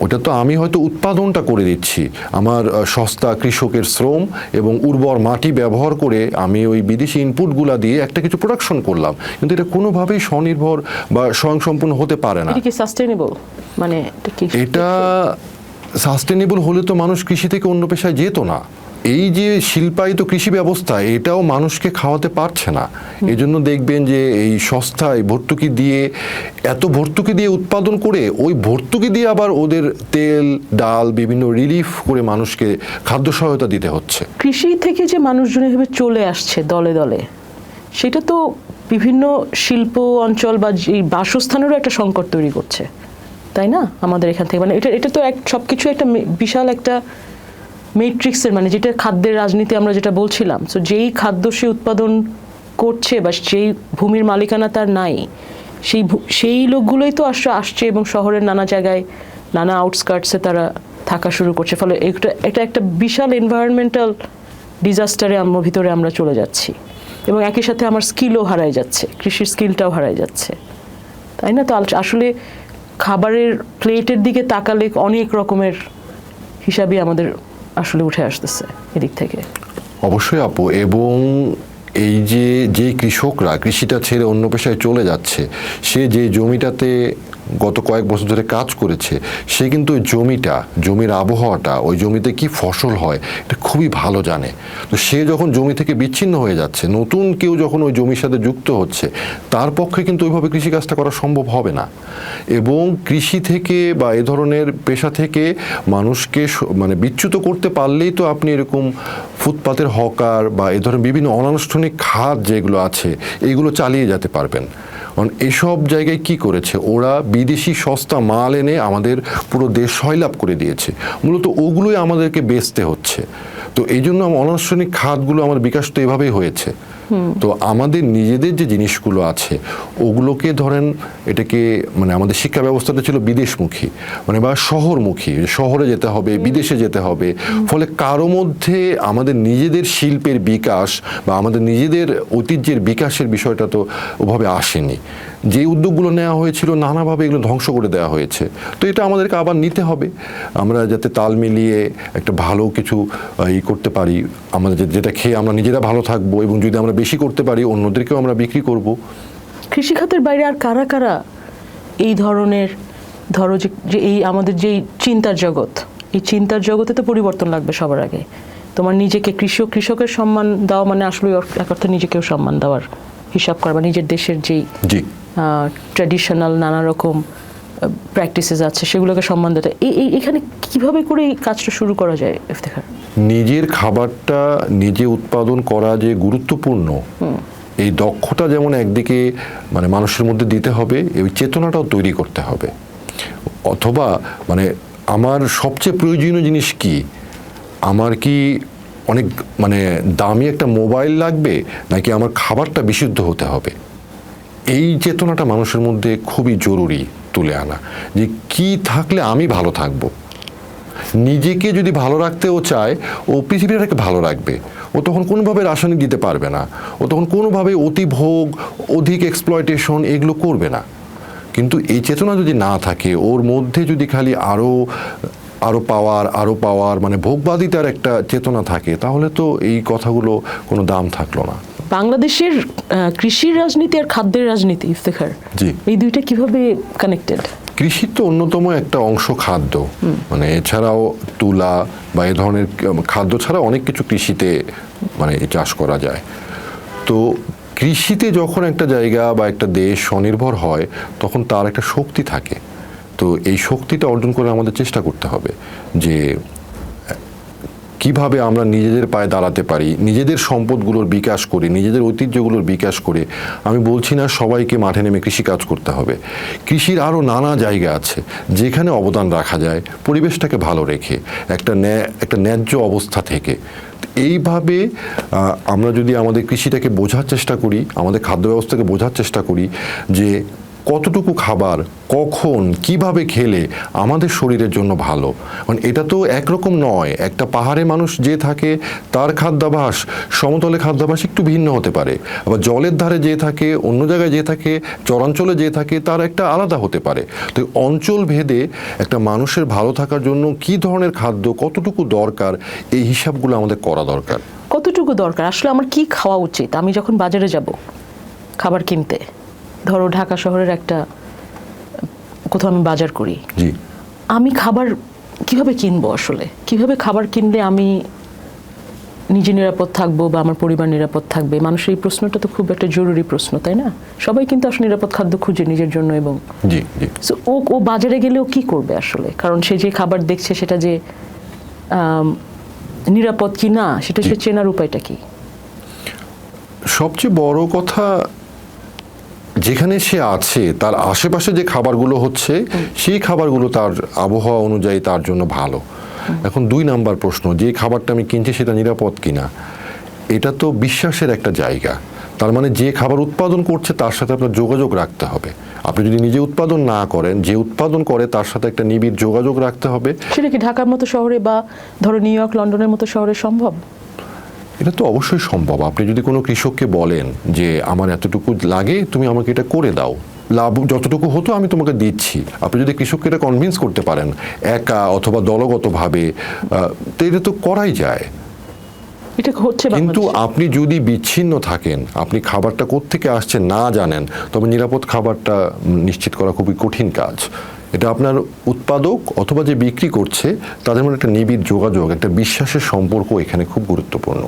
ওটা তো আমি হয়তো উৎপাদনটা করে দিচ্ছি, আমার সস্তা কৃষকের শ্রম এবং উর্বর মাটি ব্যবহার করে আমি ওই বিদেশি ইনপুটগুলা দিয়ে একটা কিছু প্রোডাকশন করলাম, কিন্তু এটা কোনোভাবেই স্বনির্ভর বা স্বয়ংসম্পূর্ণ হতে পারে না। এটা কি সাস্টেনেবল? মানে এটা সাস্টেনেবল হলে তো মানুষ কৃষি থেকে অন্য পেশায় যেত না। এই যে শিল্পায়িত কৃষি ব্যবস্থা, এটাও মানুষকে খাওয়াতে পারছে না। এজন্য দেখবেন যে এই সস্তায় ভর্তুকি দিয়ে, এত ভর্তুকি দিয়ে উৎপাদন করে ওই ভর্তুকি দিয়ে আবার ওদের তেল, ডাল, বিভিন্ন রিলিফ করে মানুষকে খাদ্য সহায়তা দিতে হচ্ছে। কৃষি থেকে যে মানুষজন এভাবে চলে আসছে দলে দলে, সেটা তো বিভিন্ন শিল্প অঞ্চল বা বাসস্থানেরও একটা সংকট তৈরি করছে, তাই না? আমাদের এখান থেকে মানে এটা তো সবকিছু একটা বিশাল একটা মেট্রিক্সের, মানে যেটা খাদ্যের রাজনীতি আমরা যেটা বলছিলাম। সো যেই খাদ্য সে উৎপাদন করছে বা যেই ভূমির মালিকানা তার নাই, সেই লোকগুলোই তো আসছে এবং শহরের নানা জায়গায়, নানা আউটস্কার্টসে তারা থাকা শুরু করছে, ফলে এটা একটা বিশাল এনভায়রনমেন্টাল ডিজাস্টারে ভিতরে আমরা চলে যাচ্ছি, এবং একই সাথে আমার স্কিলও হারাই যাচ্ছে, কৃষির স্কিলটাও হারাই যাচ্ছে, তাই না? তো আসলে খাবারের প্লেটের দিকে তাকালে অনেক রকমের হিসাবই আমাদের আসলে উঠে আসতেছে এদিক থেকে। অবশ্যই আপু, এবং এই যে কৃষকরা কৃষিটা ছেড়ে অন্য পেশায় চলে যাচ্ছে, সে যে জমিটাতে গত কয়েক বছর ধরে কাজ করেছে, সে কিন্তু ওই জমির আবহাওয়াটা, ওই জমিতে কি ফসল হয় এটা খুবই ভালো জানে। তো সে যখন জমি থেকে বিচ্ছিন্ন হয়ে যাচ্ছে, নতুন কেউ যখন ওই জমির সাথে যুক্ত হচ্ছে, তার পক্ষে কিন্তু ওইভাবে কৃষিকাজটা করা সম্ভব হবে না। এবং কৃষি থেকে বা এ ধরনের পেশা থেকে মানুষকে মানে বিচ্যুত করতে পারলেই তো আপনি এরকম ফুটপাতের হকার বা এ ধরনের বিভিন্ন অনানুষ্ঠানিক খাত যেগুলো আছে এইগুলো চালিয়ে যেতে পারবেন। কারণ এসব জায়গায় কি করেছে ওরা, বিদেশি সস্তা মাল এনে আমাদের পুরো দেশ সয়লাভ করে দিয়েছে, মূলত ওগুলোই আমাদেরকে বেচতে হচ্ছে। তো এই জন্য অনানুষ্ঠানিক খাতগুলো আমার বিকাশ তো এভাবেই হয়েছে। তো আমাদের নিজেদের যে জিনিসগুলো আছে ওগুলোকে ধরেন, এটাকে মানে আমাদের শিক্ষা ব্যবস্থাটা ছিল বিদেশমুখী, মানে বা শহরমুখী, শহরে যেতে হবে, বিদেশে যেতে হবে। ফলে কারো মধ্যে আমাদের নিজেদের শিল্পের বিকাশ বা আমাদের নিজেদের ঐতিহ্যের বিকাশের বিষয়টা তো ওভাবে আসেনি। যে উদ্যোগগুলো নেওয়া হয়েছিল নানাভাবে এগুলো ধ্বংস করে দেওয়া হয়েছে। তো এটা আমাদেরকে আবার নিতে হবে, আমরা যাতে তাল মিলিয়ে একটা ভালো কিছু করতে পারি, আমাদের যেটা খেয়ে আমরা নিজেরা ভালো থাকবো, এবং যদি আমরা বেশি করতে পারি অন্যদেরকেও আমরা বিক্রি করব। কৃষিখাতের বাইরে আর কারা কারা এই ধরনের, ধরো যে এই আমাদের যেই চিন্তার জগৎ, এই চিন্তার জগতে তো পরিবর্তন লাগবে সবার আগে। তোমার নিজেকে কৃষকের সম্মান দেওয়া মানে আসলে এক অর্থে নিজেকেও সম্মান দেওয়ার হিসাব করবা, নিজের দেশের যেই ট্র্যাডিশনাল নানা রকম প্র্যাকটিসেস আছে সেগুলোকে সম্মান দেওয়া। এখানে কিভাবে করে এই কাজটা শুরু করা যায় ইফতেখার? নিজের খাবারটা নিজে উৎপাদন করা যে গুরুত্বপূর্ণ, এই দক্ষতা যেমন একদিকে মানে মানুষের মধ্যে দিতে হবে, এই চেতনাটাও তৈরি করতে হবে। অথবা মানে আমার সবচেয়ে প্রয়োজনীয় জিনিস কি, আমার কি অনেক মানে দামি একটা মোবাইল লাগবে, নাকি আমার খাবারটা বিশুদ্ধ হতে হবে? এই চেতনাটা মানুষের মধ্যে খুবই জরুরি তুলে আনা, যে কি থাকলে আমি ভালো থাকবো। নিজেকে যদি ভালো রাখতেও চায়, ও পৃথিবীটাকে ভালো রাখবে। ও তখন কোনোভাবে রাসায়নিক দিতে পারবে না, ও তখন কোনোভাবে অতিভোগ, অধিক এক্সপ্লয়টেশন এগুলো করবে না। কিন্তু এই চেতনা যদি না থাকে, ওর মধ্যে যদি খালি আরও পাওয়ার মানে ভোগবাদিতার একটা চেতনা থাকে, তাহলে তো এই কথাগুলো কোনো দাম থাকলো না। বাংলাদেশের কৃষির রাজনীতি আর খাদ্যের রাজনীতি ইফতেখার, জি, এই দুইটা কিভাবে কানেক্টেড? কৃষি তো অন্যতম একটা অংশ খাদ্য, মানে এছাড়াও তুলা বা এ ধরনের খাদ্য ছাড়া অনেক কিছু কৃষিতে মানে চাষ করা যায়। তো কৃষিতে যখন একটা জায়গা বা একটা দেশ স্বনির্ভর হয়, তখন তার একটা শক্তি থাকে। তো এই শক্তিটা অর্জন করে আমাদের চেষ্টা করতে হবে যে কিভাবে আমরা নিজেদের পায়ে দাঁড়াতে পারি, নিজেদের সম্পদগুলোর বিকাশ করে, নিজেদের ঐতিহ্যগুলোর বিকাশ করে। আমি বলছি না সবাইকে মাঠে নেমে কৃষিকাজ করতে হবে, কৃষির আরও নানা জায়গা আছে যেখানে অবদান রাখা যায় পরিবেশটাকে ভালো রেখে, একটা ন্যায্য অবস্থা থেকে। এইভাবে আমরা যদি আমাদের কৃষিটাকে বোঝার চেষ্টা করি, আমাদের খাদ্য ব্যবস্থাকে বোঝার চেষ্টা করি যে কতটুকু খাবার কখন কিভাবে খেলে আমাদের শরীরের জন্য ভালো। মানে এটা তো একরকম নয়, একটা পাহাড়ে মানুষ যে থাকে তার খাদ্যাভ্যাস সমতলে খাদ্যাভ্যাস একটু ভিন্ন হতে পারে, আবার জলের ধারে যে থাকে, অন্য জায়গায় যে থাকে, চরাঞ্চলে যে থাকে তার একটা আলাদা হতে পারে। তো অঞ্চল ভেদে একটা মানুষের ভালো থাকার জন্য কি ধরনের খাদ্য কতটুকু দরকার, এই হিসাবগুলো আমাদের করা দরকার। কতটুকু দরকার আসলে আমার কি খাওয়া উচিত? আমি যখন বাজারে যাব খাবার কিনতে, ধরো ঢাকা শহরের একটা কোথাও আমি বাজার করি, জি, আমি খাবার কিভাবে কিনবো? আসলে কিভাবে খাবার কিনলে আমি নিজে নিরাপদ থাকবো বা আমার পরিবার নিরাপদ থাকবে? মানুষের এই প্রশ্নটা তো খুব একটা জরুরি প্রশ্ন, তাই না? সবাই কিন্তু আসলে নিরাপদ খাদ্য খুঁজে নিজের জন্য। এবং জি জি, সো ও বাজারে গেলেও কি করবে আসলে? কারণ সে যে খাবার দেখছে সেটা যে নিরাপদ কি না সেটা সে চেনার উপায়টা কি? সবচেয়ে বড় কথা, যেখানে সে আছে তার আশেপাশে যে খাবারগুলো হচ্ছে সেই খাবারগুলো তার আবহাওয়া অনুযায়ী তার জন্য ভালো। এখন 2 নাম্বার প্রশ্ন, যে খাবারটা আমি কিনছি সেটা নিরাপদ কিনা, এটা তো বিশ্বাসের একটা জায়গা। তার মানে যে খাবার উৎপাদন করছে তার সাথে আপনার যোগাযোগ রাখতে হবে। আপনি যদি নিজে উৎপাদন না করেন, যে উৎপাদন করে তার সাথে একটা নিবিড় যোগাযোগ রাখতে হবে। সেটা কি ঢাকার মতো শহরে বা ধরো নিউ ইয়র্ক, লন্ডনের মতো শহরে সম্ভব? এটা তো অবশ্যই সম্ভব। আপনি যদি কোনো কৃষককে বলেন যে আমার এতটুকু লাগে, তুমি আমাকে এটা করে দাও, লাভ যতটুকু হতো আমি তোমাকে দিচ্ছি, আপনি যদি কৃষককে এটা কনভিন্স করতে পারেন একা অথবা দলগতভাবে, তো এটা তো করাই যায়। এটা হচ্ছে কিন্তু বাংলাদেশে। আপনি যদি বিচ্ছিন্ন থাকেন, আপনি খাবারটা কোত্থেকে আসছে না জানেন, তবে নিরাপদ খাবারটা নিশ্চিত করা খুবই কঠিন কাজ। এটা আপনার উৎপাদক অথবা যে বিক্রি করছে তাদের মধ্যে একটা নিবিড় যোগাযোগ, একটা বিশ্বাসের সম্পর্ক এখানে খুব গুরুত্বপূর্ণ।